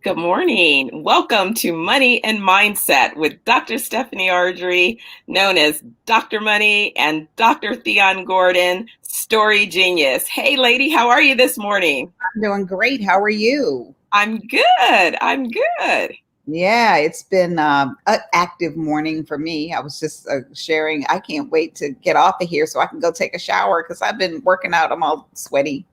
Good morning. Welcome to Money and Mindset with Dr. Stephanie Ardrey, known as Dr. Money, and Dr. Thyonne Gordon, Story Genius. Hey, lady, how are you this morning? I'm doing great. How are you? I'm good. I'm good. Yeah, it's been an active morning for me. I was just sharing. I can't wait to get off of here so I can go take a shower because I've been working out. I'm all sweaty.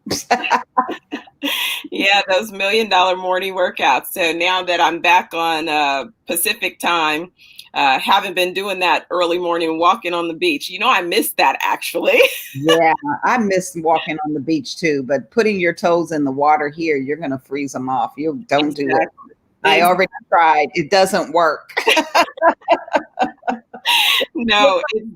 Yeah, those $1 million morning workouts. So now that I'm back on Pacific time, haven't been doing that early morning walking on the beach. I missed that actually. Yeah, I miss walking on the beach too, but putting your toes in the water here, you're going to freeze them off. You don't do it. Exactly. I already tried. It doesn't work. No, it's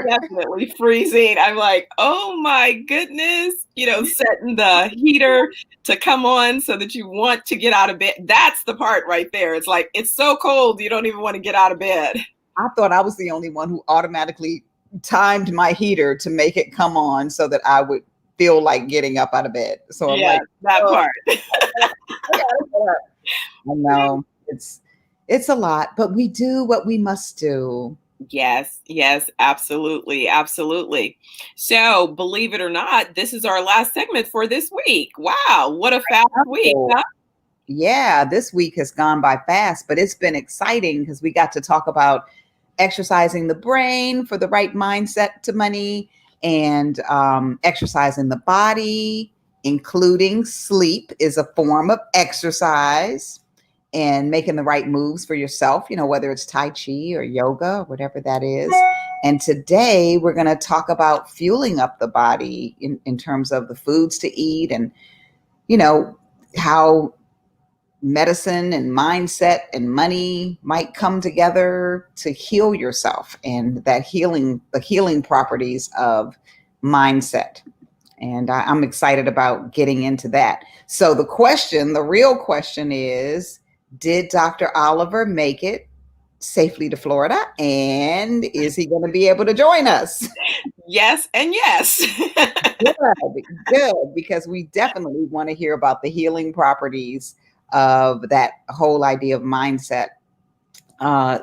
definitely freezing. I'm like, oh my goodness, setting the heater to come on so that you want to get out of bed. That's the part right there. It's like, it's so cold, you don't even want to get out of bed. I thought I was the only one who automatically timed my heater to make it come on so that I would feel like getting up out of bed. So I'm Yeah, like, that oh, part. I know it's a lot, but we do what we must do. Yes, yes, absolutely, absolutely. So, believe it or not, this is our last segment for this week. Wow, what a fast week, Oh, huh? yeah, this week has gone by fast, but it's been exciting because we got to talk about exercising the brain for the right mindset to money and exercising the body, including sleep, is a form of exercise and making the right moves for yourself, whether it's Tai Chi or yoga or whatever that is. And today we're going to talk about fueling up the body in terms of the foods to eat and, how medicine and mindset and money might come together to heal yourself and the healing properties of mindset. And I'm excited about getting into that. So the real question is, did Dr. Oliver make it safely to Florida? And is he going to be able to join us? Yes, and yes. Good, because we definitely want to hear about the healing properties of that whole idea of mindset,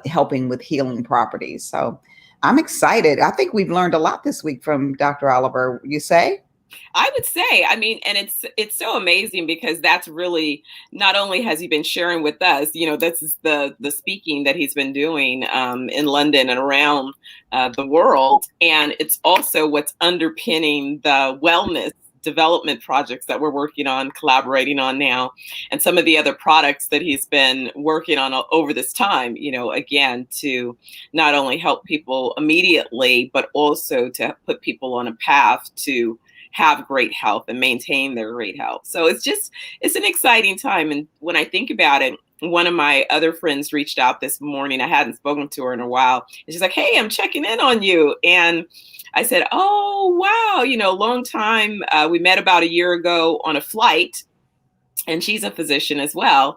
helping with healing properties. So I'm excited. I think we've learned a lot this week from Dr. Oliver. You say? I would say, I mean, and it's so amazing because that's really, not only has he been sharing with us, this is the speaking that he's been doing in London and around the world, and it's also what's underpinning the wellness development projects that we're working on, collaborating on now, and some of the other products that he's been working on over this time, again, to not only help people immediately, but also to put people on a path to have great health and maintain their great health. So it's an exciting time. And when I think about it, one of my other friends reached out this morning. I hadn't spoken to her in a while. And she's like, hey, I'm checking in on you. And I said, oh, wow, long time. We met about a year ago on a flight. And she's a physician as well,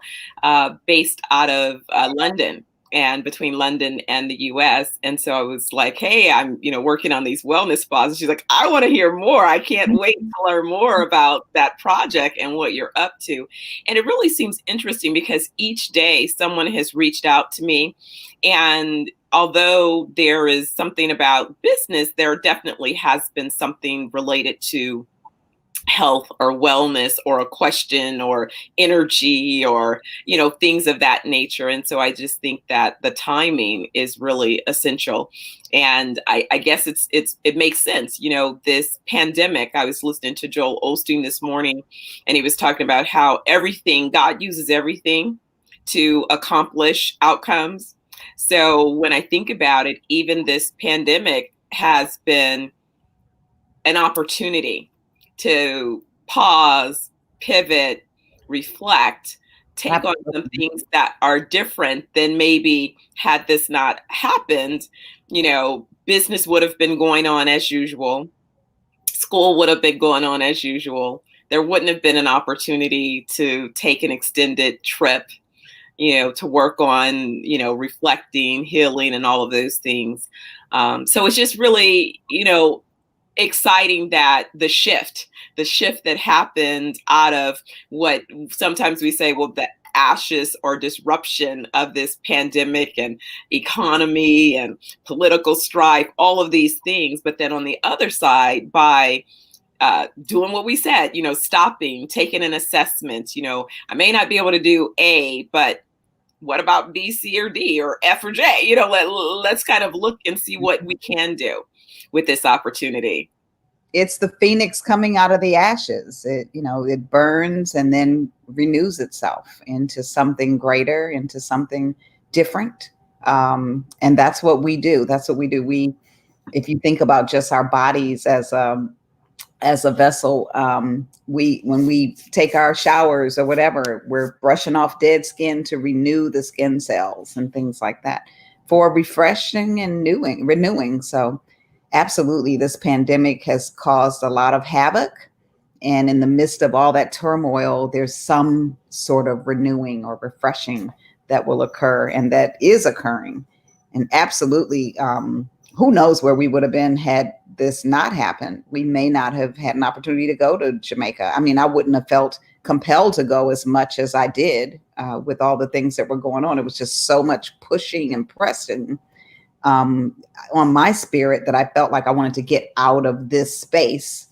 based out of London and between London and the US. And so I was like, hey, I'm, working on these wellness spas. And she's like, I want to hear more. I can't wait to learn more about that project and what you're up to. And it really seems interesting because each day someone has reached out to me. And although there is something about business, there definitely has been something related to health or wellness or a question or energy or things of that nature. And so I just think that the timing is really essential. And I guess it makes sense. This pandemic, I was listening to Joel Osteen this morning, and he was talking about how God uses everything to accomplish outcomes. So when I think about it, even this pandemic has been an opportunity to pause, pivot, reflect, take on some things that are different than maybe had this not happened. Business would have been going on as usual. School would have been going on as usual. There wouldn't have been an opportunity to take an extended trip, to work on, reflecting, healing, and all of those things. So it's just really, exciting that the shift that happened out of what sometimes we say, well, the ashes or disruption of this pandemic and economy and political strife, all of these things. But then on the other side, by doing what we said, stopping, taking an assessment, I may not be able to do A, but what about B, C, or D, or F or J? Let's kind of look and see what we can do with this opportunity. It's the phoenix coming out of the ashes. It burns and then renews itself into something greater, into something different. And that's what we do. That's what we do. If you think about just our bodies as a vessel, when we take our showers or whatever, we're brushing off dead skin to renew the skin cells and things like that for refreshing and renewing. So absolutely, this pandemic has caused a lot of havoc. And in the midst of all that turmoil, there's some sort of renewing or refreshing that will occur and that is occurring. And absolutely, who knows where we would have been had this not happened. We may not have had an opportunity to go to Jamaica. I mean, I wouldn't have felt compelled to go as much as I did with all the things that were going on. It was just so much pushing and pressing on my spirit that I felt like I wanted to get out of this space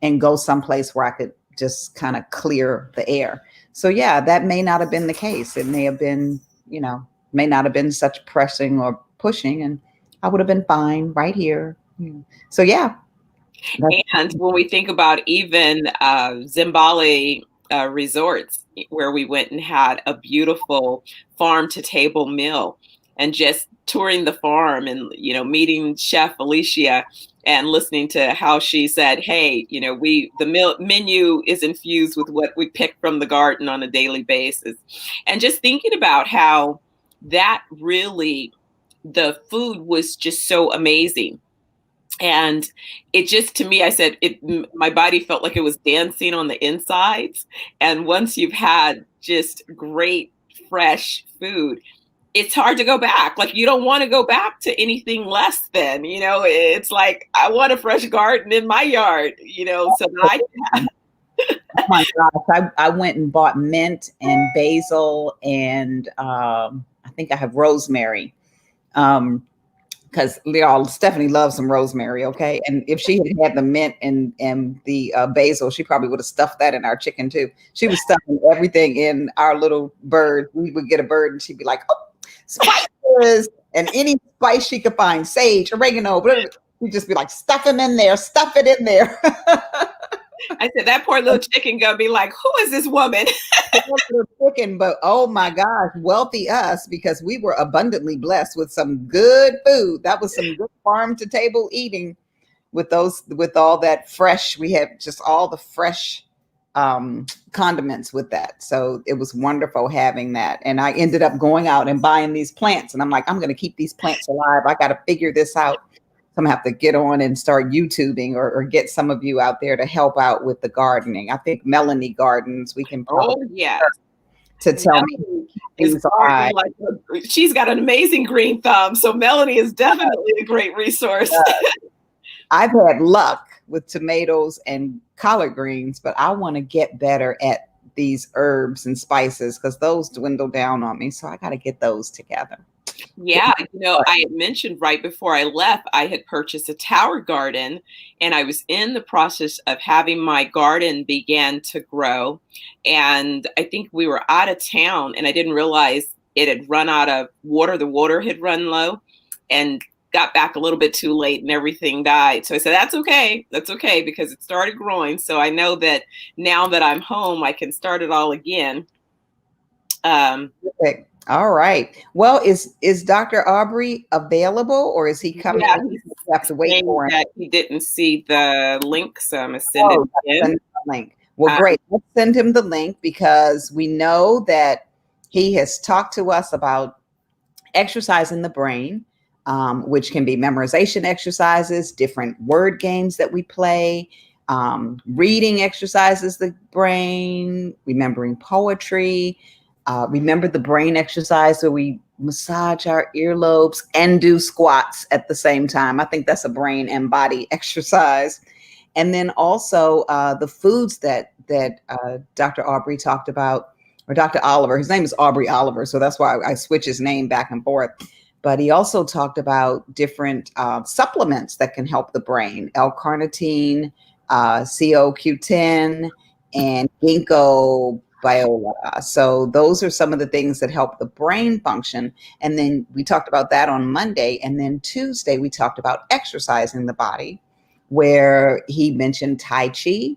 and go someplace where I could just kind of clear the air. So yeah, that may not have been the case. It may have been, may not have been such pressing or pushing, and I would have been fine right here. So yeah. And when we think about even Zimbali resorts, where we went and had a beautiful farm to table meal, and just touring the farm and, meeting Chef Alicia and listening to how she said, hey, the menu is infused with what we pick from the garden on a daily basis. And just thinking about how that really, the food was just so amazing. And it just, to me, I said, my body felt like it was dancing on the insides. And once you've had just great, fresh food, it's hard to go back. Like, you don't want to go back to anything less than, it's like, I want a fresh garden in my yard, so that I can. Oh my gosh. I went and bought mint and basil and I think I have rosemary. Because Stephanie loves some rosemary, okay? And if she had the mint and the basil, she probably would have stuffed that in our chicken too. She was stuffing everything in our little bird. We would get a bird and she'd be like, oh, spices, and any spice she could find, sage, oregano, whatever. She'd just be like, stuff him in there, stuff it in there. I said, that poor little chicken gonna be like, who is this woman? Chicken, but oh my gosh, wealthy us, because we were abundantly blessed with some good food. That was some good farm to table eating with all that fresh. We had just all the fresh condiments with that. So it was wonderful having that. And I ended up going out and buying these plants. And I'm like, I'm going to keep these plants alive. I got to figure this out. I'm gonna have to get on and start YouTubing or get some of you out there to help out with the gardening. I think Melanie Gardens, we can probably to tell me things are like, she's got an amazing green thumb. So Melanie is definitely a great resource. I've had luck with tomatoes and collard greens, but I want to get better at these herbs and spices because those dwindle down on me. So I got to get those together. Yeah, I had mentioned right before I left, I had purchased a tower garden, and I was in the process of having my garden begin to grow. And I think we were out of town, and I didn't realize it had run out of water. The water had run low and got back a little bit too late and everything died. So I said, that's okay. That's okay, because it started growing. So I know that now that I'm home, I can start it all again. Okay. All right. Well, is Dr. Aubrey available, or is he coming? Yeah, you have to wait for him. That he didn't see the link, so I'm gonna send it in. Send the link. Well, great. Let's send him the link because we know that he has talked to us about exercising the brain, which can be memorization exercises, different word games that we play, reading exercises the brain, remembering poetry. Remember the brain exercise where we massage our earlobes and do squats at the same time. I think that's a brain and body exercise. And then also the foods that Dr. Aubrey talked about or Dr. Oliver. His name is Aubrey Oliver, so that's why I switch his name back and forth. But he also talked about different supplements that can help the brain: L-carnitine, CoQ10, and ginkgo biloba. So those are some of the things that help the brain function. And then we talked about that on Monday. And then Tuesday, we talked about exercising the body, where he mentioned Tai Chi,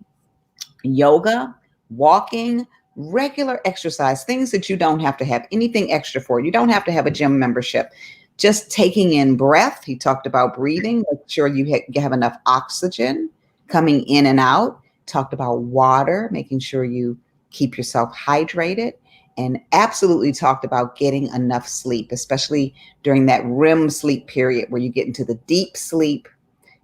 yoga, walking, regular exercise, things that you don't have to have anything extra for. You don't have to have a gym membership. Just taking in breath. He talked about breathing, make sure you have enough oxygen coming in and out. Talked about water, making sure you keep yourself hydrated, and absolutely talked about getting enough sleep, especially during that REM sleep period where you get into the deep sleep.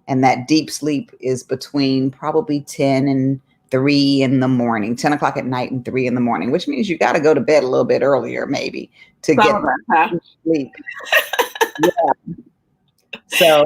And that deep sleep is between probably 10 and 3 in the morning, 10 o'clock at night and 3 in the morning, which means you got to go to bed a little bit earlier, maybe, to get sleep. Yeah.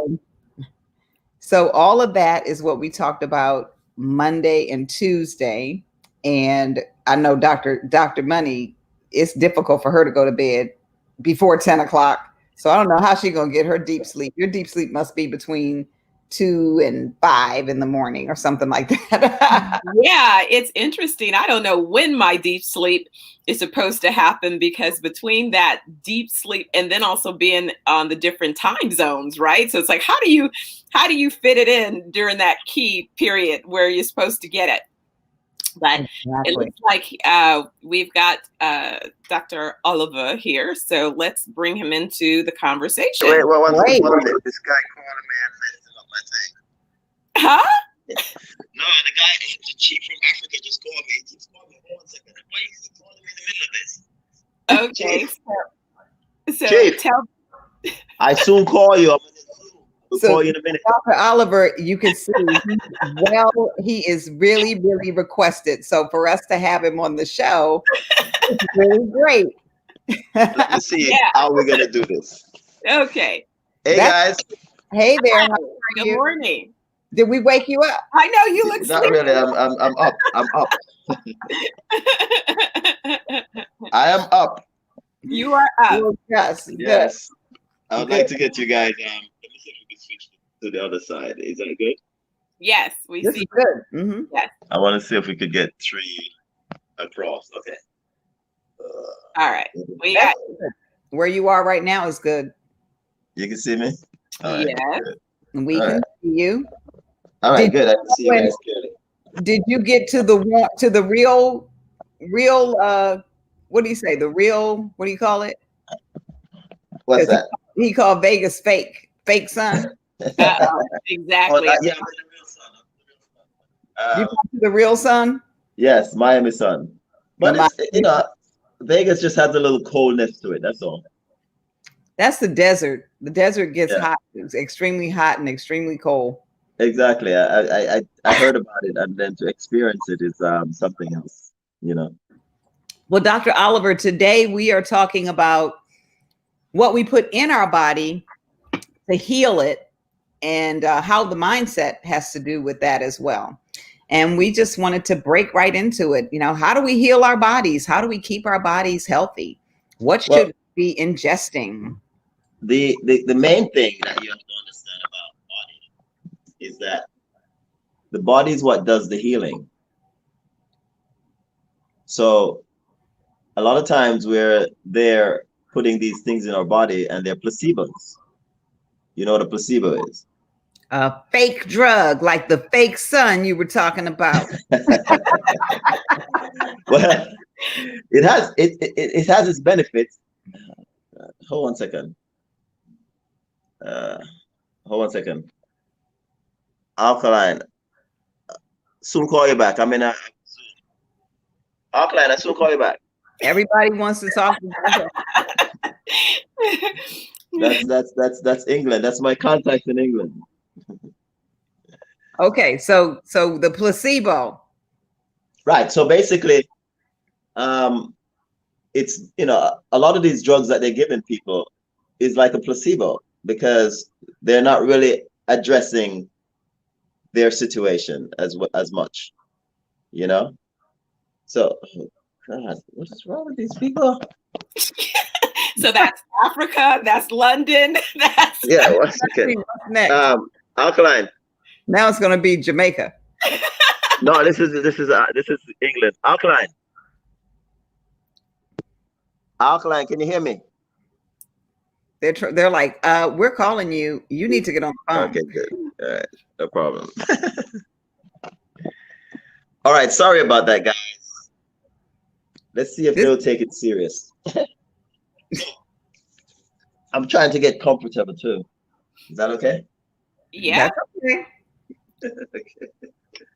So all of that is what we talked about Monday and Tuesday. And I know Dr. Money, it's difficult for her to go to bed before 10 o'clock. So I don't know how she's going to get her deep sleep. Your deep sleep must be between 2 and 5 in the morning or something like that. Yeah, it's interesting. I don't know when my deep sleep is supposed to happen, because between that deep sleep and then also being on the different time zones, right? So it's like, how do you fit it in during that key period where you're supposed to get it? But It looks like we've got Dr. Oliver here, so let's bring him into the conversation. Wait, one second. This guy calling me and messing up my thing. Huh? No, the guy, the chief from Africa, just called me. He keeps calling me. Hold on a second. Why is he calling me in the middle of this? Okay. So Chief, I soon call you. I'm So call you in a minute. Dr. Oliver, you can see, he is really, really requested. So for us to have him on the show, it's really great. Let's see how we're going to do this. Okay. Hey, guys. Hey there. Good morning. Did we wake you up? I know you look Not really. I'm up. I'm up. I am up. You are up. Yes. Yes. I would like to get you guys. Let me see if we can switch to the other side. Is that good? Yes, we this see. Is good. Mm-hmm. Yes. I want to see if we could get 3 across. Okay. All right. We got where you are right now is good. You can see me. All right. Yes. And we can see you. All right. Good. I can see you guys clearly. Did you get to the real? What do you say? The real? What do you call it? What's that? He called Vegas fake sun. Exactly. Yeah, I'm the real sun. You got to the real sun? Yes, Miami sun. But Vegas just has a little coldness to it. That's all. That's the desert. The desert gets hot. It's extremely hot and extremely cold. Exactly. I heard about it, and then to experience it is something else. Well, Dr. Oliver, today we are talking about what we put in our body to heal it, and how the mindset has to do with that as well. And we just wanted to break right into it. How do we heal our bodies? How do we keep our bodies healthy? What should we be ingesting? The main thing that you have to understand about body is that the body is what does the healing. So a lot of times they're putting these things in our body and they're placebos. You know what a placebo is? A fake drug, like the fake sun you were talking about. Well, it has its benefits. Hold on a second. Alkaline. Soon call you back. I'm in a Zoom. Alkaline, I soon call you back. Everybody wants to talk to That's England. That's my contact in England. Okay, so the placebo. Right. So basically, it's a lot of these drugs that they're giving people is like a placebo, because they're not really addressing their situation as much, So God, what is wrong with these people? So that's Africa, that's London, that's Yeah, one second. What's next? Alkaline. Now it's going to be Jamaica. No, this is England. Alkaline. Alkaline, can you hear me? They're like, we're calling you. You need to get on the phone. Okay, good. All right, no problem. All right, sorry about that, guys. Let's see if they'll take it serious. I'm trying to get comfortable too. Is that okay? Yeah. That's okay.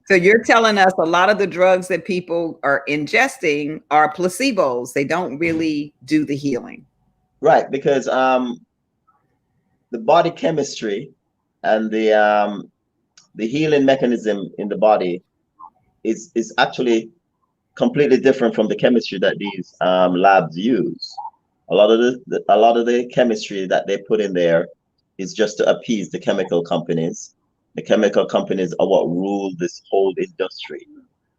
So you're telling us a lot of the drugs that people are ingesting are placebos. They don't really do the healing. Right, because the body chemistry and the healing mechanism in the body is actually completely different from the chemistry that these labs use. A lot of the chemistry that they put in there is just to appease the chemical companies. The chemical companies are what rule this whole industry,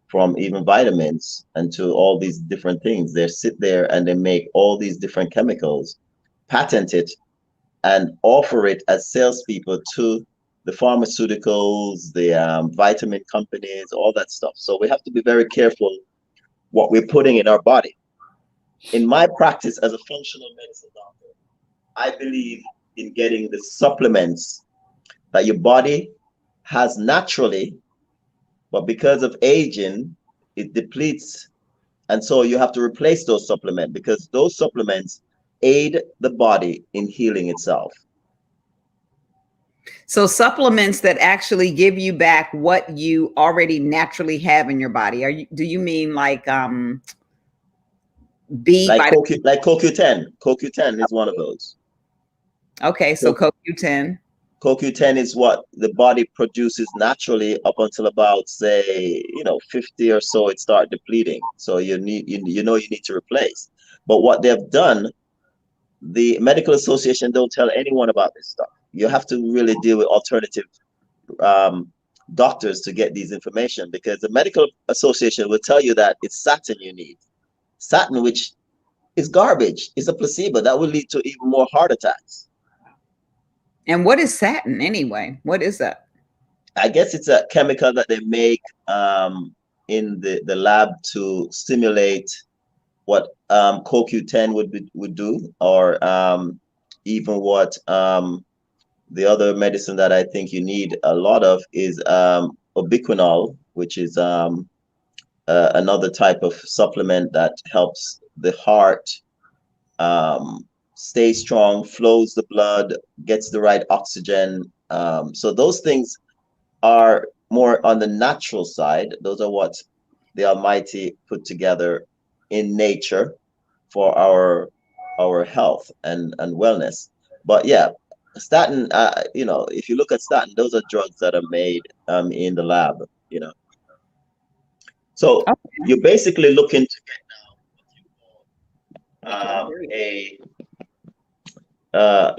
from even vitamins and to all these different things. They sit there and they make all these different chemicals, patent it, and offer it as salespeople to the pharmaceuticals, the vitamin companies, all that stuff. So we have to be very careful what we're putting in our body. In my practice as a functional medicine doctor, I believe in getting the supplements that your body has naturally, but because of aging, it depletes. And so you have to replace those supplements because those supplements aid the body in healing itself. So supplements that actually give you back what you already naturally have in your body. Do you mean like B like vitamin? like CoQ10. CoQ10 is one of those. Okay, so CoQ10. CoQ10 is what the body produces naturally up until about, say, 50 or so, it start depleting. So you need you need to replace. But what they've done, the medical association don't tell anyone about this stuff. You have to really deal with alternative doctors to get these information, because the medical association will tell you that it's satin you need. Satin, which is garbage, is a placebo that will lead to even more heart attacks. And what is satin anyway? What is that? I guess it's a chemical that they make in the lab to stimulate what CoQ10 would do, or even what the other medicine that I think you need a lot of is ubiquinol, which is another type of supplement that helps the heart stay strong, flows the blood, gets the right oxygen. So those things are more on the natural side. Those are what the Almighty put together in nature for our health and wellness. But yeah, statin, if you look at statin, those are drugs that are made in the lab, So Okay. you're basically looking to get now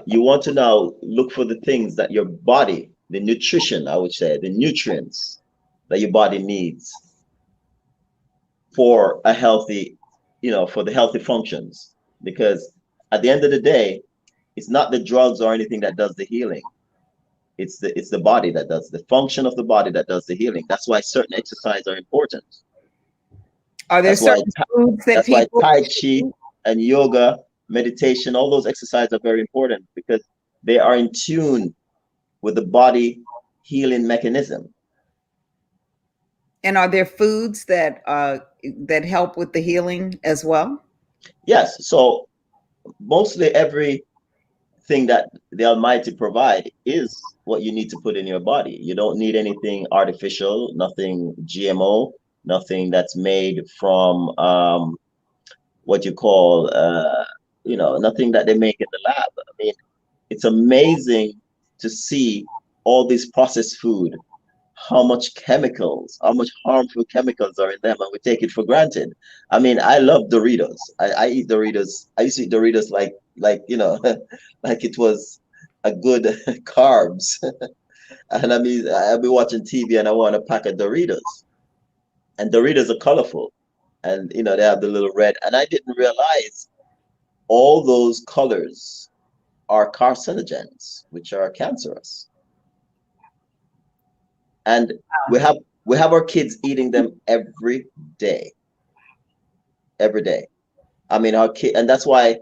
you want to now look for the things that your body, the nutrition, I would say, the nutrients that your body needs for a healthy, for the healthy functions. Because at the end of the day, it's not the drugs or anything that does the healing. It's the body that does the function of the body that does the healing. That's why certain exercises are important. Are there certain foods that why Tai Chi and yoga, meditation, all those exercises are very important, because they are in tune with the body healing mechanism. And are there foods that that help with the healing as well? Yes. So mostly everything that the Almighty provide is what you need to put in your body. You don't need anything artificial, nothing GMO, nothing that's made from what you call nothing that they make in the lab. I mean, it's amazing to see all this processed food, how much harmful chemicals are in them, and we take it for granted. I mean, I love Doritos. I eat Doritos. I used to eat Doritos like like it was a good carbs. And I mean, I'll be watching TV and I want a pack of Doritos. And Doritos are colorful. and they have the little red. And I didn't realize all those colors are carcinogens, which are cancerous. And we have our kids eating them every day. Every day. I mean, our kid, and that's why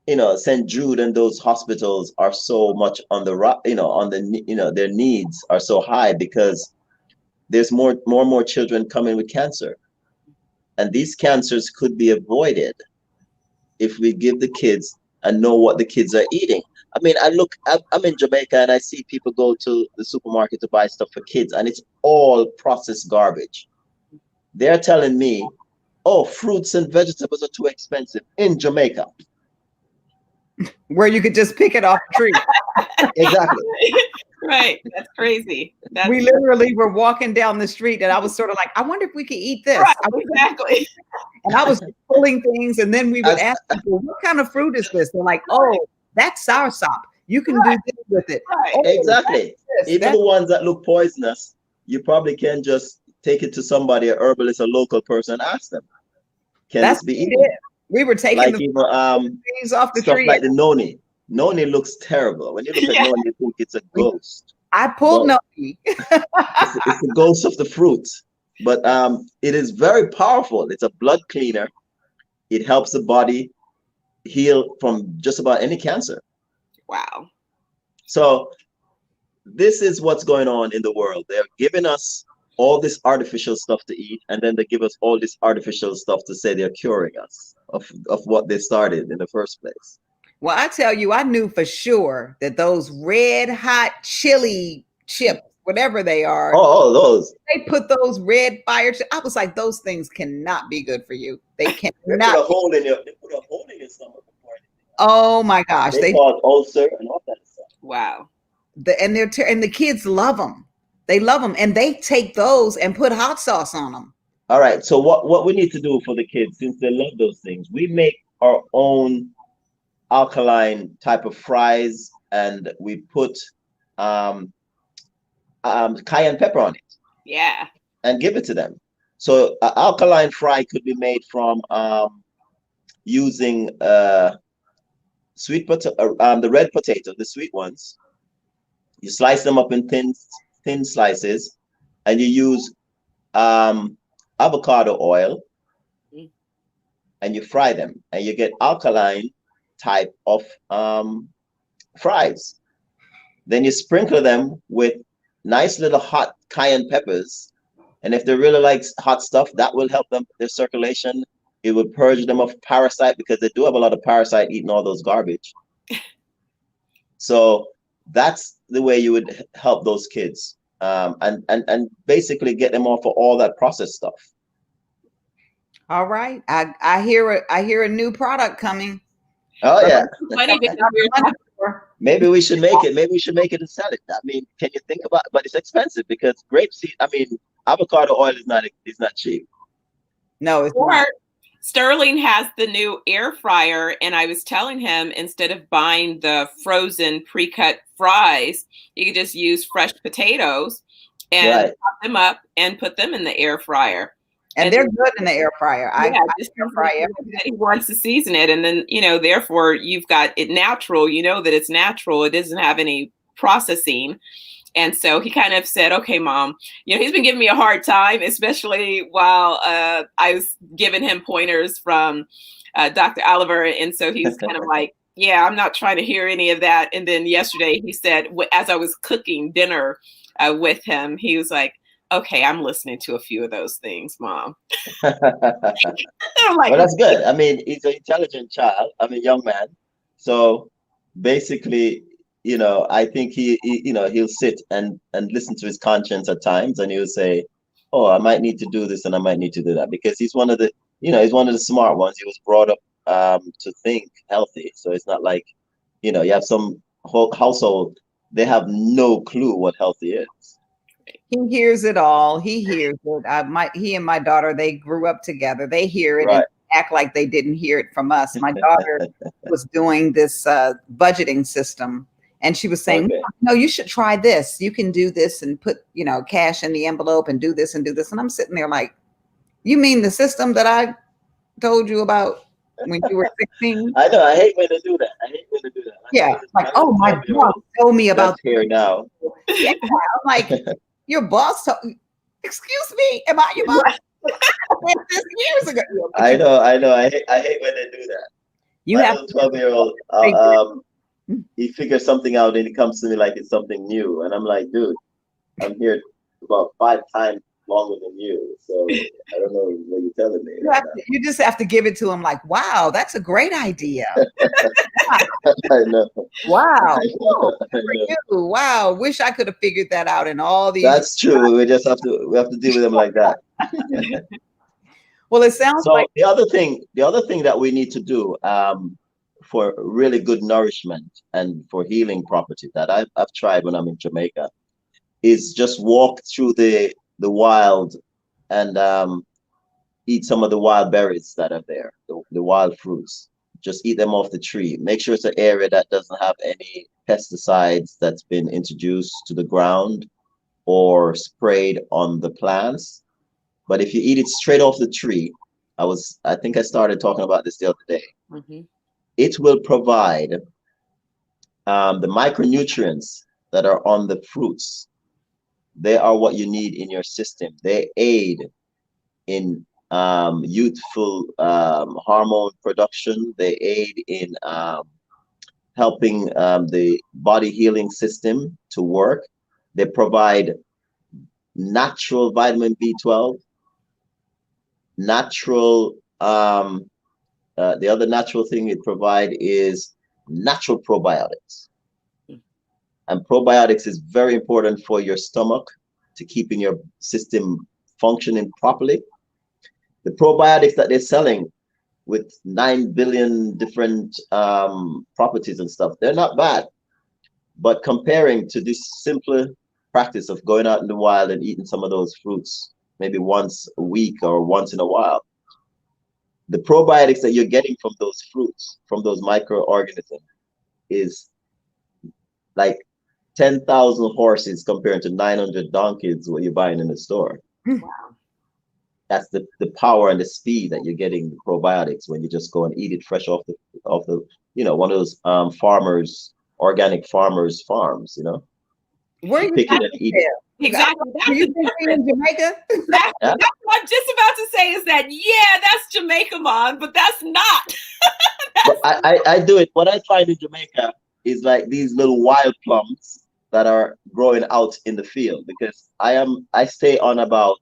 St. Jude and those hospitals are so much on the their needs are so high, because there's more and more children coming with cancer, and these cancers could be avoided if we give the kids and know what the kids are eating. I mean, I'm in Jamaica, and I see people go to the supermarket to buy stuff for kids, and it's all processed garbage. They're telling me, oh, fruits and vegetables are too expensive in Jamaica, where you could just pick it off the tree. Exactly. Right. That's crazy. We literally were walking down the street, and I was sort of like, I wonder if we could eat this. Right, exactly. And I was pulling things, and then we would ask people, what kind of fruit is this? They're like, oh, that's soursop. You can do this with it. Right. Oh, Exactly. Even the ones that look poisonous, you probably can just take it to somebody, a herbalist, a local person, and ask them, can this be eaten? We were taking like the trees off the stuff tree. like the noni. Noni looks terrible. When you look at noni, you think it's a ghost. I pulled noni. It's the ghost of the fruit. But it is very powerful. It's a blood cleaner. It helps the body heal from just about any cancer. Wow. So this is what's going on in the world. They're giving us all this artificial stuff to eat, and then they give us all this artificial stuff to say they're curing us of what they started in the first place. Well, I tell you, I knew for sure that those red hot chili chips, whatever they are, those, they put those red fire chips. I was like, those things cannot be good for you. They cannot. They put a hole in your stomach before anything. Oh my gosh. They cause ulcer and all that stuff. Wow. And the kids love them. They love them, and they take those and put hot sauce on them. All right. So what we need to do for the kids, since they love those things, we make our own alkaline type of fries, and we put cayenne pepper on it. Yeah. And give it to them. So an alkaline fry could be made from using sweet potato, the red potato, the sweet ones. You slice them up in thin slices, and you use avocado oil, and you fry them, and you get alkaline type of fries. Then you sprinkle them with nice little hot cayenne peppers, and if they really like hot stuff, that will help them, their circulation. It will purge them of parasite, because they do have a lot of parasite eating all those garbage. So that's the way you would help those kids, and basically get them off of all that processed stuff. All right, I hear a new product coming. Oh yeah. Maybe we should make it. Maybe we should make it and sell it. I mean, can you think about? But it's expensive, because grapeseed. I mean, avocado oil is not cheap. No, it's not. Sterling has the new air fryer, and I was telling him, instead of buying the frozen pre-cut fries, you could just use fresh potatoes and chop them up and put them in the air fryer. And they're good in the air fryer. I air fry everything. He wants to season it, and then therefore you've got it natural. You know that it's natural. It doesn't have any processing. And so he kind of said, okay, Mom, he's been giving me a hard time, especially while I was giving him pointers from Dr. Oliver. And so he was kind of like, yeah, I'm not trying to hear any of that. And then yesterday he said, as I was cooking dinner with him, he was like, okay, I'm listening to a few of those things, Mom. I'm like, well, that's good. I mean, he's an intelligent child. I'm a young man. So basically, I think he'll sit and listen to his conscience at times, and he'll say, oh, I might need to do this and I might need to do that, because he's one of the, he's one of the smart ones. He was brought up to think healthy. So it's not like, you have some whole household, they have no clue what healthy is. He hears it all. He hears it. He and my daughter, they grew up together. They hear it and act like they didn't hear it from us. My daughter was doing this budgeting system, and she was saying, no, you should try this. You can do this and put, cash in the envelope and do this and do this. And I'm sitting there like, You mean the system that I told you about when you were 16? I know. I hate when they do that. I hate when they do that. Yeah, like, oh, my boss told me about that's here now. Yeah, I'm like, your boss told. Excuse me, am I your boss? This years ago. I know. I hate when they do that. You My have little 12-year-old, he figures something out and he comes to me like it's something new, and I'm like, dude, I'm here about 5 times longer than you, so I don't know what you're telling me. You just have to give it to him like, wow, that's a great idea. I know. Wow. I know. Wow. Wish I could have figured that out in all these. That's true. We have to deal with them like that. Well, it sounds so like the other thing that we need to do for really good nourishment and for healing property that I've tried when I'm in Jamaica is just walk through the wild and eat some of the wild berries that are there, the wild fruits. Just eat them off the tree. Make sure it's an area that doesn't have any pesticides that's been introduced to the ground or sprayed on the plants. But if you eat it straight off the tree, I think I started talking about this the other day. Mm-hmm. It will provide the micronutrients that are on the fruits. They are what you need in your system. They aid in youthful hormone production. They aid in helping the body healing system to work. They provide natural vitamin B12, natural, the other natural thing it provide is natural probiotics. And probiotics is very important for your stomach to keeping your system functioning properly. The probiotics that they're selling with 9 billion different properties and stuff, they're not bad. But comparing to this simpler practice of going out in the wild and eating some of those fruits, maybe once a week or once in a while, the probiotics that you're getting from those fruits, from those microorganisms, is like 10,000 horses compared to 900 donkeys what you're buying in the store. Wow. That's the power and the speed that you're getting the probiotics when you just go and eat it fresh off the one of those organic farmers farms, where you pick it and eat it. Exactly. Are you in Jamaica? That's what I'm just about to say is that, yeah, that's Jamaica, Mon, but that's not. But I do it. What I find in Jamaica is like these little wild plums that are growing out in the field, because I stay on about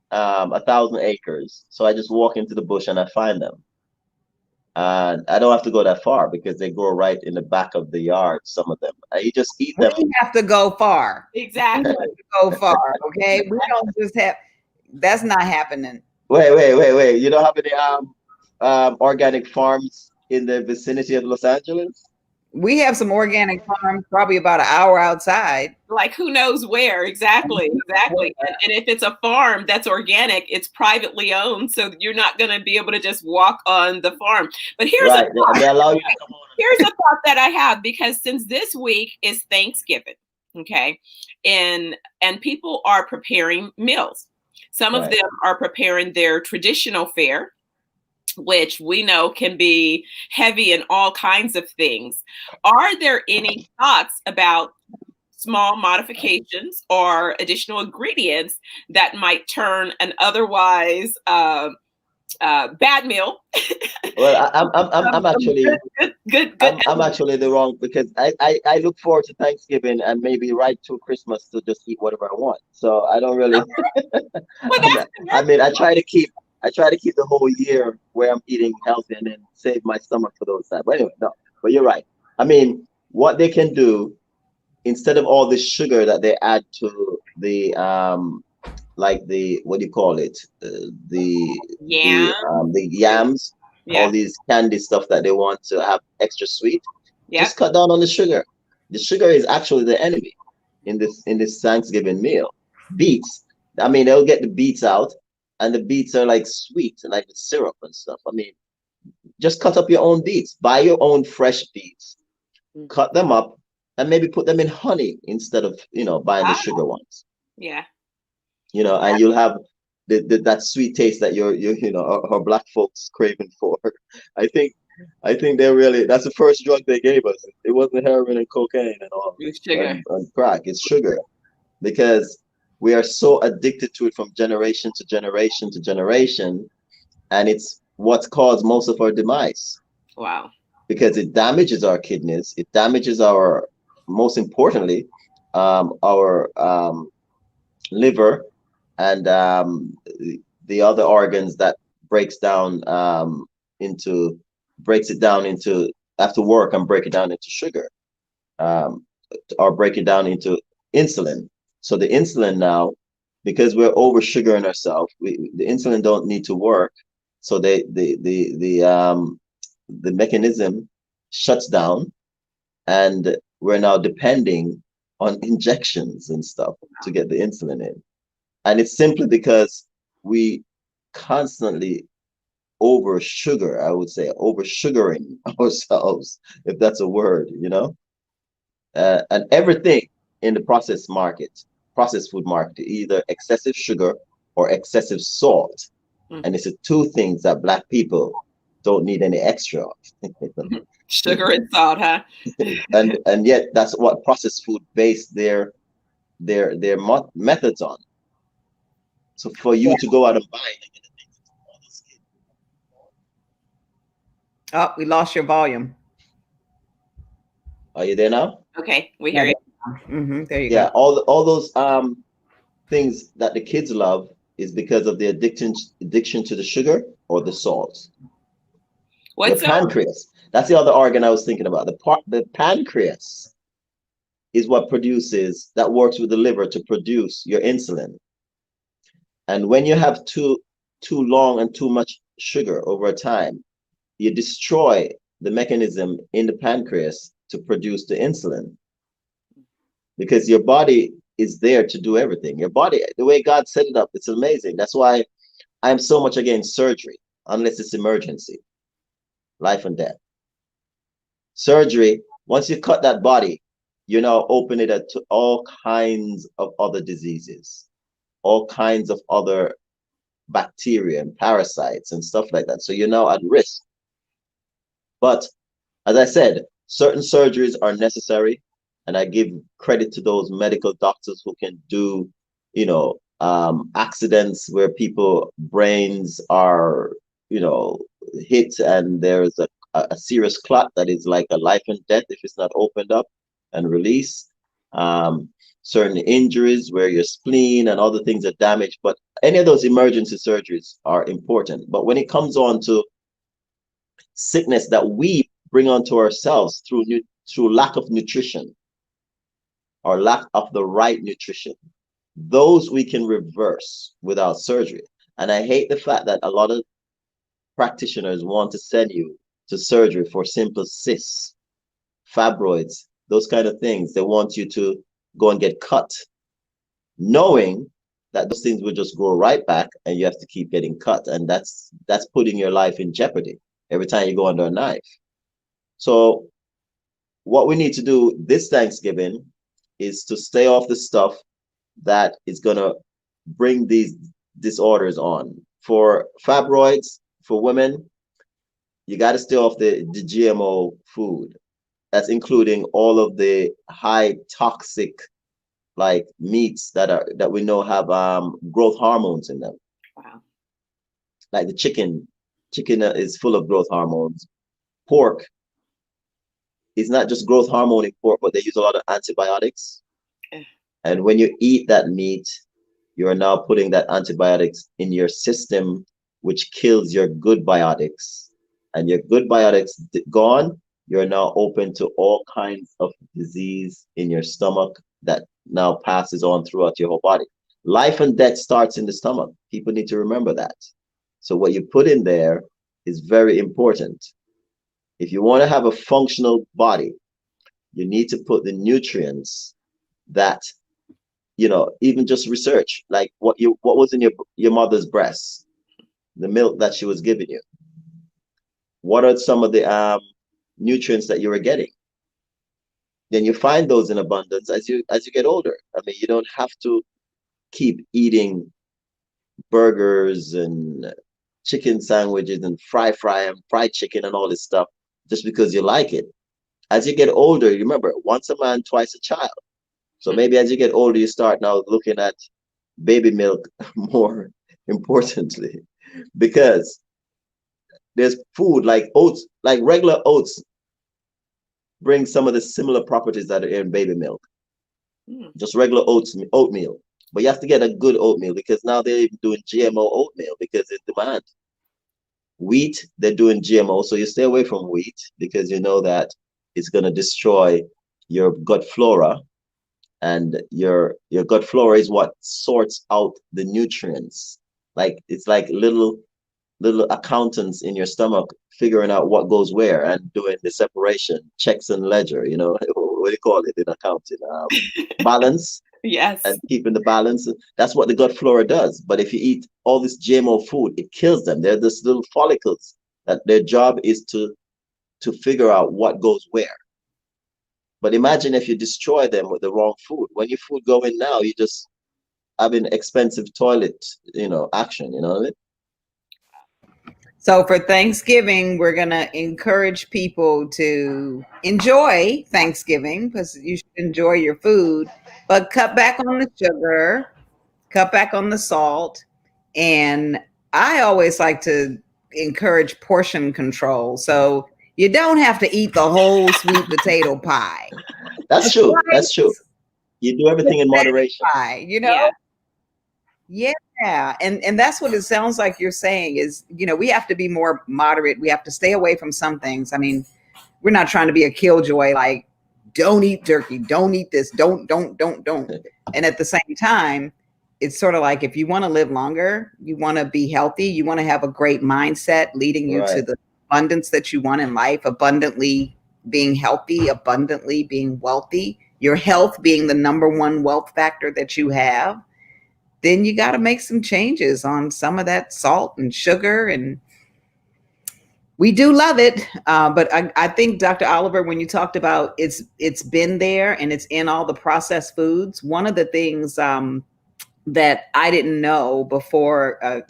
1,000 acres. So I just walk into the bush and I find them. And I don't have to go that far because they grow right in the back of the yard, some of them. You just eat them. We have to go far. Exactly. Go far, okay? We don't just have, that's not happening. Wait. You don't have any organic farms in the vicinity of Los Angeles? We have some organic farms probably about an hour outside. Like who knows where? Exactly. And if it's a farm that's organic, it's privately owned, so you're not going to be able to just walk on the farm. But here's right. They allow you to come on. Here's a thought that I have, because since this week is Thanksgiving, okay, and people are preparing meals. Some of them are preparing their traditional fare, which we know can be heavy in all kinds of things. Are there any thoughts about small modifications or additional ingredients that might turn an otherwise bad meal? Well, I'm actually good. I'm actually the wrong, because I look forward to Thanksgiving and maybe right to Christmas to just eat whatever I want. So I don't really. I mean, I try to keep the whole year where I'm eating healthy and then save my stomach for those times. But anyway, no. But you're right. I mean, what they can do, instead of all the sugar that they add to the like the, what do you call it? The yams, all these candy stuff that they want to have extra sweet. Just cut down on the sugar. The sugar is actually the enemy in this Thanksgiving meal. Beets. I mean, they'll get the beets out, and the beets are like sweet and like the syrup and stuff. I mean, just cut up your own beets. Buy your own fresh beets. Cut them up and maybe put them in honey instead of, buying the sugar ones. Yeah. And you'll have that sweet taste that you know our black folks craving for. I think they're really, that's the first drug they gave us. It wasn't heroin and cocaine and all It's sugar. and crack. It's sugar, because we are so addicted to it from generation to generation to generation, and it's what's caused most of our demise, Wow. because it damages our kidneys, it damages our, most importantly, our liver, and the other organs that breaks down into breaks it down into, after work and break it down into sugar, um, or break it down into insulin. So the insulin now, because we're over sugaring ourselves, the insulin don't need to work. So the mechanism shuts down, and we're now depending on injections and stuff to get the insulin in. And it's simply because we constantly over sugar, I would say, over sugaring ourselves, if that's a word, you know. And everything in the processed food market, either excessive sugar or excessive salt. Mm. And it's the two things that black people don't need any extra of. Sugar and salt, huh? And yet that's what processed food base their methods on. So for you to go out and buy it, Oh, we lost your volume. are you there now? Okay, we Yeah, hear you. there you Yeah, go. all those things that the kids love is because of the addiction to the sugar or the salt. The What's so pancreas. That's the other organ I was thinking about. The pancreas is what produces, that works with the liver to produce your insulin. And when you have too long and too much sugar over time, you destroy the mechanism in the pancreas to produce the insulin, because your body is there to do everything. Your body, the way God set it up, it's amazing. That's why I'm so much against surgery, unless it's emergency, life and death. Surgery, once you cut that body, you now open it up to all kinds of other diseases, all kinds of other bacteria and parasites and stuff like that. So you're now at risk. But as I said, certain surgeries are necessary, and I give credit to those medical doctors who can do, you know, accidents where people brains are, you know, hit, and there's a serious clot that is like a life and death if it's not opened up and released. Certain injuries where your spleen and other things are damaged, but any of those emergency surgeries are important. But when it comes on to sickness that we bring onto ourselves through lack of nutrition or lack of the right nutrition, those we can reverse without surgery. And I hate the fact that a lot of practitioners want to send you to surgery for simple cysts, fibroids, those kind of things. They want you to go and get cut, knowing that those things will just grow right back, and you have to keep getting cut. And that's putting your life in jeopardy every time you go under a knife. So what we need to do this Thanksgiving is to stay off the stuff that is going to bring these disorders on. For fibroids, for women, you got to stay off the GMO food. That's including all of the high toxic like meats that we know have growth hormones in them. wow? Like the chicken is full of growth hormones. Pork is not just growth hormone in pork, but they use a lot of antibiotics. Eh. And when you eat that meat, you are now putting that antibiotics in your system, which kills your good biotics. And your good biotics gone, you're now open to all kinds of disease in your stomach that now passes on throughout your whole body. Life and death starts in the stomach. People need to remember that. So what you put in there is very important. If you want to have a functional body, you need to put the nutrients that, you know, even just research, like what was in your mother's breast, the milk that she was giving you. What are some of the nutrients that you were getting? Then you find those in abundance as you get older. I mean, you don't have to keep eating burgers and chicken sandwiches and fried chicken and all this stuff just because you like it. As you get older, you remember, once a man, twice a child. So maybe as you get older, you start now looking at baby milk more importantly, because there's food like oats, like regular oats bring some of the similar properties that are in baby milk. Just regular oatmeal. But you have to get a good oatmeal, because now they're even doing GMO oatmeal because it's demand. Wheat, they're doing GMO, so you stay away from wheat because you know that it's going to destroy your gut flora, and your gut flora is what sorts out the nutrients. Like it's like little accountants in your stomach figuring out what goes where and doing the separation, checks and ledger, you know, what do you call it in accounting? Balance. Yes. And keeping the balance. That's what the gut flora does. But if you eat all this GMO food, it kills them. They're just little follicles that their job is to figure out what goes where. But imagine if you destroy them with the wrong food. When your food go in now, you just having expensive toilet, action, you know what I mean? So for Thanksgiving, we're going to encourage people to enjoy Thanksgiving, because you should enjoy your food, but cut back on the sugar, cut back on the salt. And I always like to encourage portion control. So you don't have to eat the whole sweet potato pie. That's true. That's true. You do everything in moderation. Pie, you know? Yeah. And that's what it sounds like you're saying is, we have to be more moderate. We have to stay away from some things. I mean, we're not trying to be a killjoy, like, don't eat turkey, don't eat this, don't. And at the same time, it's sort of like, if you want to live longer, you want to be healthy, you want to have a great mindset leading you to the abundance that you want in life, abundantly being healthy, abundantly being wealthy, your health being the number one wealth factor that you have, then you got to make some changes on some of that salt and sugar. And we do love it. But I think, Dr. Oliver, when you talked about it's been there and it's in all the processed foods, one of the things that I didn't know before I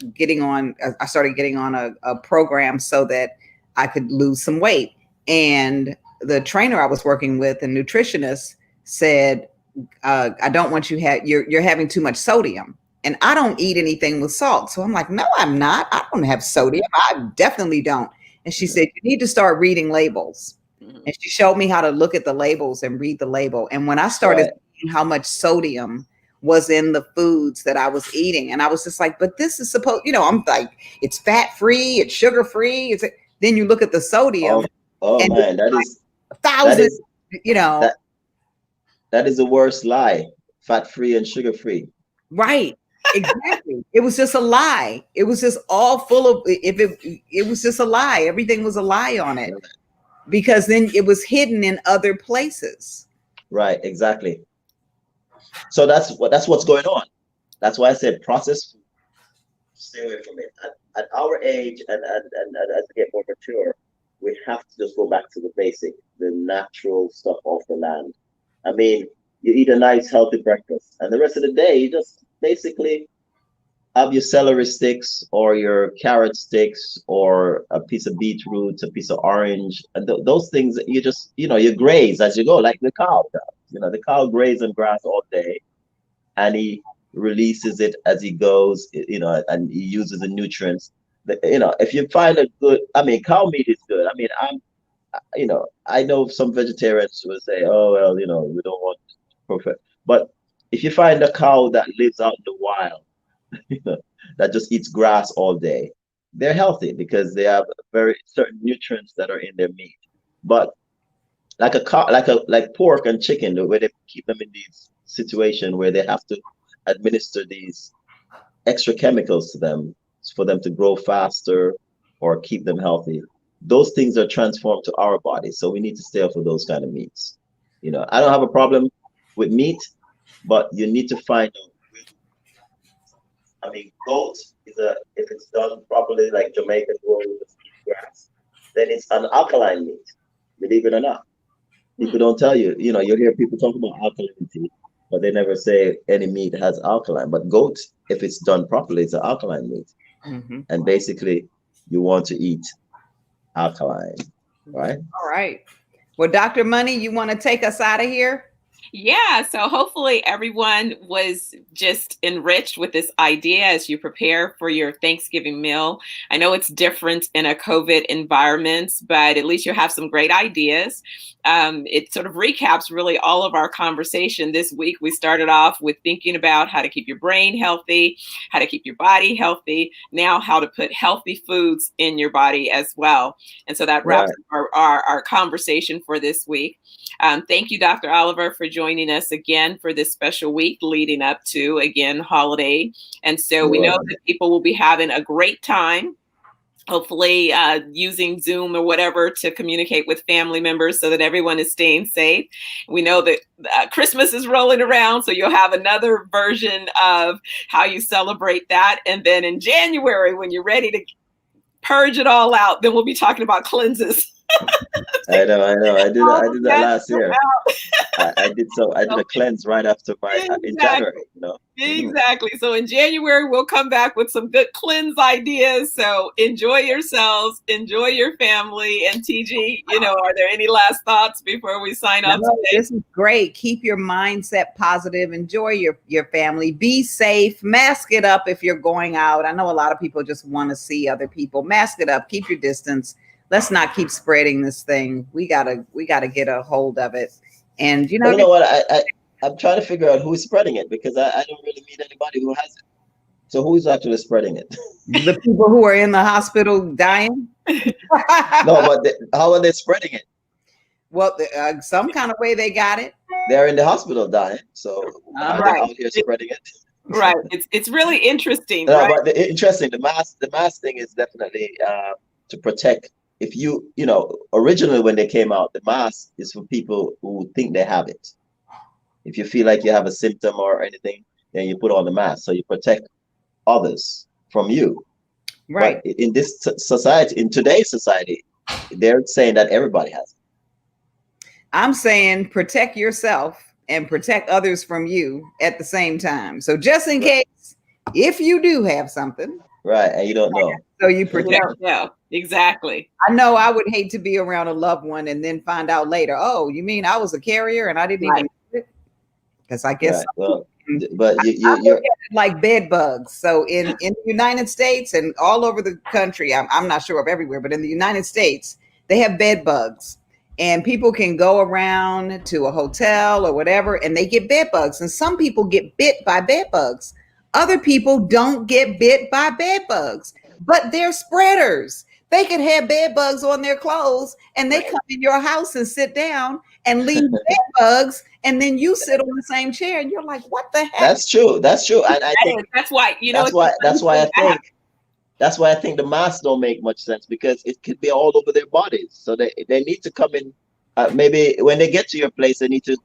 started getting on a program so that I could lose some weight. And the trainer I was working with, a nutritionist, said, I don't want you're having too much sodium. And I don't eat anything with salt. So I'm like, no, I'm not. I don't have sodium. I definitely don't. And she said, you need to start reading labels. And she showed me how to look at the labels and read the label. And when I started seeing how much sodium was in the foods that I was eating, and I was just like, but this is supposed, I'm like, it's fat free, it's sugar free. Then you look at the sodium. Oh man, that is 1,000, that is the worst lie. Fat free and sugar free. Right. Exactly. It was just a lie. It was just all full of, it was just a lie. Everything was a lie on it, because then it was hidden in other places. Right. Exactly. So that's what's going on. That's why I said processed food, stay away from it. At our age and as we get more mature, we have to just go back to the basic, the natural stuff off the land. I mean, you eat a nice healthy breakfast, and the rest of the day you just basically have your celery sticks or your carrot sticks or a piece of beetroot, a piece of orange, and those things you just, you graze as you go, like the cow does. The cow grazes on grass all day, and he releases it as he goes, and he uses the nutrients. If you find a good, cow meat is good. I know some vegetarians will say, oh, well, we don't want perfect. But if you find a cow that lives out in the wild, that just eats grass all day, they're healthy because they have very certain nutrients that are in their meat. But like a cow, like pork and chicken, the way they keep them in these situations where they have to administer these extra chemicals to them for them to grow faster or keep them healthy. Those things are transformed to our body, so we need to stay off of those kind of meats. I don't have a problem with meat, but you need to find out. Goat if it's done properly, like Jamaican goat with grass, then it's an alkaline meat. Believe it or not, people don't tell you. You hear people talk about alkalinity, but they never say any meat has alkaline. But goat, if it's done properly, it's an alkaline meat. Mm-hmm. And basically, you want to eat alkaline, right? All right. Well, Dr. Money, you want to take us out of here? Yeah, so hopefully everyone was just enriched with this idea as you prepare for your Thanksgiving meal. I know it's different in a COVID environment, but at least you have some great ideas. It sort of recaps really all of our conversation this week. We started off with thinking about how to keep your brain healthy, how to keep your body healthy, now how to put healthy foods in your body as well. And so that wraps up our conversation for this week. Thank you, Dr. Oliver, for joining us again for this special week leading up to, again, holiday. And so we know that people will be having a great time, hopefully using Zoom or whatever to communicate with family members so that everyone is staying safe. We know that Christmas is rolling around, so you'll have another version of how you celebrate that. And then in January, when you're ready to purge it all out, then we'll be talking about cleanses. I know. I did that last year. I did a cleanse right after in January. Exactly. So in January, we'll come back with some good cleanse ideas. So enjoy yourselves, enjoy your family. And TG, are there any last thoughts before we sign off today? This is great. Keep your mindset positive. Enjoy your family. Be safe. Mask it up if you're going out. I know a lot of people just want to see other people. Mask it up. Keep your distance. Let's not keep spreading this thing. We gotta get a hold of it. And you know what? I'm trying to figure out who's spreading it, because I don't really meet anybody who has it. So who's actually spreading it? The people who are in the hospital dying. No, but how are they spreading it? Well, some kind of way they got it. They're in the hospital dying, so are they out here spreading it? Right. It's really interesting. No, right? But interesting. The mask thing is definitely to protect. If originally when they came out, the mask is for people who think they have it. If you feel like you have a symptom or anything, then you put on the mask, so you protect others from you. Right. But in this society, in today's society, they're saying that everybody has it. I'm saying protect yourself and protect others from you at the same time. So just in case, if you do have something. Right, and you don't know. So you protect. Yeah, exactly. I know I would hate to be around a loved one and then find out later, oh, you mean I was a carrier and I didn't even know it? Because I guess but you're at it like bed bugs. So in the United States and all over the country, I'm not sure of everywhere, but in the United States, they have bed bugs. And people can go around to a hotel or whatever, and they get bed bugs. And some people get bit by bed bugs. Other people don't get bit by bed bugs, but they're spreaders. They could have bed bugs on their clothes, and they come in your house and sit down and leave bed bugs, and then you sit on the same chair, and you're like, "What the heck?" That's true. And I think that's why That's why I think the masks don't make much sense, because it could be all over their bodies. So they need to come in. Maybe when they get to your place, they need to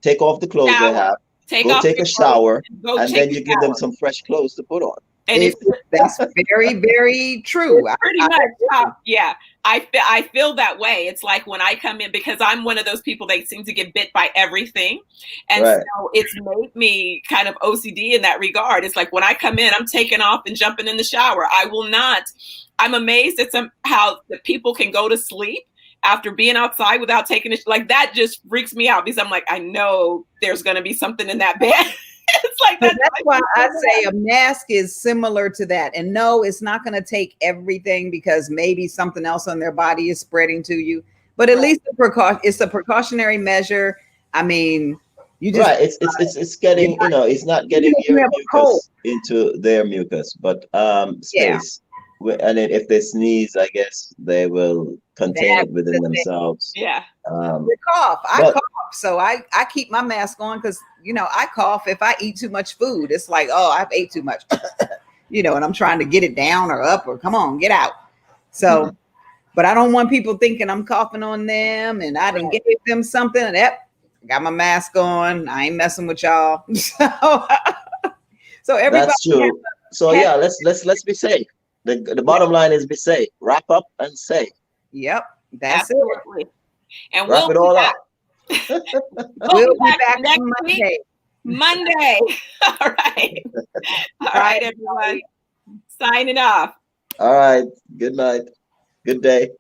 take off the clothes they have. Take a shower, and then you give them some fresh clothes to put on. And that's very, very true. Pretty much, yeah. I feel that way. It's like when I come in, because I'm one of those people that seem to get bit by everything, and so it's made me kind of OCD in that regard. It's like when I come in, I'm taking off and jumping in the shower. I'm amazed at how that people can go to sleep after being outside without taking it. Like that just freaks me out, because I'm like, I know there's going to be something in that bed. It's like that's why I say a mask is similar to that. And no, it's not going to take everything, because maybe something else on their body is spreading to you. But at least it's a precautionary measure. I mean, you just it's getting it's not getting your mucus into their mucus, but space. And then if they sneeze, I guess they will contain it within themselves. Yeah. They cough. I cough. So I keep my mask on, because, I cough if I eat too much food. It's like, oh, I've ate too much, and I'm trying to get it down or up, or come on, get out. So, but I don't want people thinking I'm coughing on them and I didn't give them something. And got my mask on. I ain't messing with y'all. So everybody. That's true. So yeah, let's be safe. The bottom line is be safe. Wrap up and safe. Yep, that's Absolutely. it. And wrap it all up. We'll be back next Monday. Monday. All right. All right, everyone. Signing off. All right. Good night. Good day.